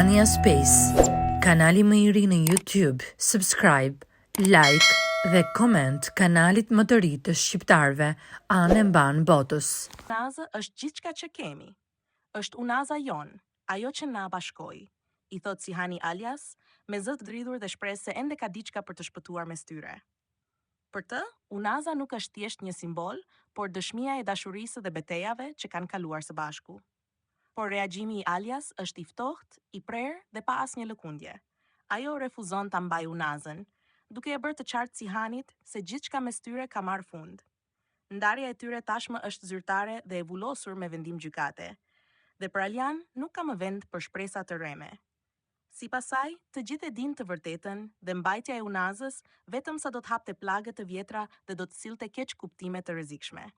Albania Space, kanali më i ri në YouTube. Subscribe, like dhe comment kanalit më të ri të shqiptarëve anë mban botës. Unaza është gjithçka që kemi. Është unaza jon, ajo që na bashkoi. I thot Sihani Alias, me zë të dridhur dhe shpresë se ende ka diçka për të shpëtuar mes tyre. Për të, unaza nuk është thjesht një simbol, por dëshmia e dashurisë dhe betejave që kanë kaluar së bashku. Por reagjimi i Alias është i ftohtë, i prerë dhe pa asnjë lëkundje. Ajo refuzon ta mbajë unazën, duke e bërë të qartë Sihanit se gjithçka mes tyre ka marrë fund. Ndarja e tyre tashmë është zyrtare dhe e vullosur me vendim gjykate, dhe për Alian nuk ka më vend për shpresa të rreme. Sipas saj, të gjithë e dinë të vërtetën dhe mbajtja e unazës vetëm sa do të hapte plagë të vjetra dhe do të sillte keq kuptime të rrezikshme.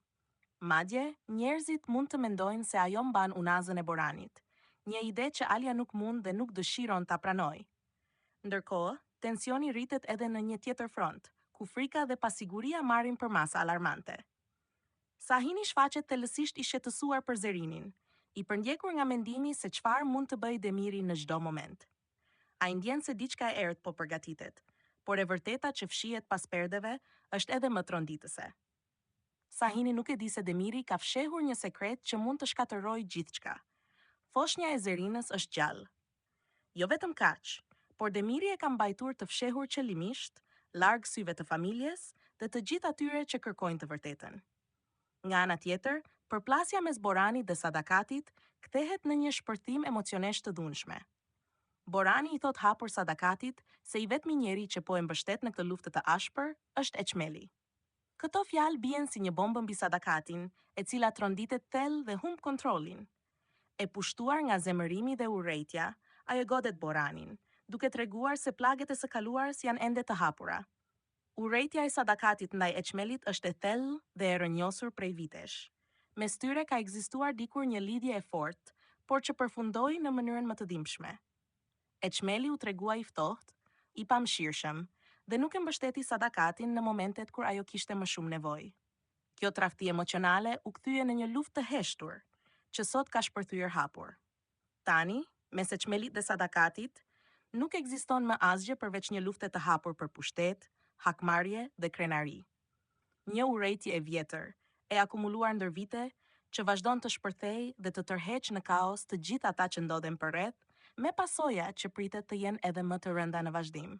Madje, njerëzit mund të mendojnë se ajo mban unazën e Boranit, një ide që Alia nuk mund dhe nuk dëshiron ta pranojë. Ndërkohë, tensioni rritet edhe në një tjetër front, ku frika dhe pasiguria marrin përmasa alarmante. Sahini shfaqet thellësisht i shqetësuar për Zerinin, i përndjekur nga mendimi se çfarë mund të bëjë Demiri në çdo moment. Ai ndjen se diçka e errët po përgatitet, por e vërteta që fshihet pas perdeve është edhe më tronditëse. Sahini nuk e di se Demiri ka fshehur një sekret që mund të shkatërrojë gjithçka. Foshnja e Zerinës është gjallë. Jo vetëm kaq, por Demiri e ka mbajtur të fshehur qëllimisht, larg syve të familjes dhe të gjithë atyre që kërkojnë të vërtetën. Nga ana tjetër, përplasja mes Boranit dhe Sadakatit kthehet në një shpërthim emocionesh të dhunshme. Borani i thot hapur Sadakatit se i vetmi njeri që po e mbështet në këtë luftë të ashpër është Eçmeli. Këto fjalë bien si një bombë mbi Sadakatin, e cila tronditet thellë dhe humb kontrollin. E pushtuar nga zemërimi dhe urrejtja, ai e godet Boranin, duke treguar se plagët e së kaluarës janë ende të hapura. Urrejtja e Sadakatit ndaj Eçmelit është e thellë dhe e rrënjosur prej vitesh. Mes tyre ka ekzistuar dikur një lidhje e fortë, por që përfundoi në mënyrën më të dhimbshme. Eçmeli u tregua i ftohtë, i pamëshirshëm, dhe nuk e mbështeti Sadakatin në momentet kur ajo kishte më shumë nevojë. Kjo tradhti emocionale u kthye në një luftë të heshtur, që sot ka shpërthyer hapur. Tani, mes Eçmelit dhe Sadakatit, nuk ekziston më asgjë përveç një lufte të hapur për pushtet, hakmarrje dhe krenari. Një urrejtje e vjetër, e akumuluar ndër vite, që vazhdon të shpërthejë dhe të tërheqë në kaos të gjithë ata që ndodhen përreth, me pasoja që pritet të jenë edhe më të rënda në vazhdim.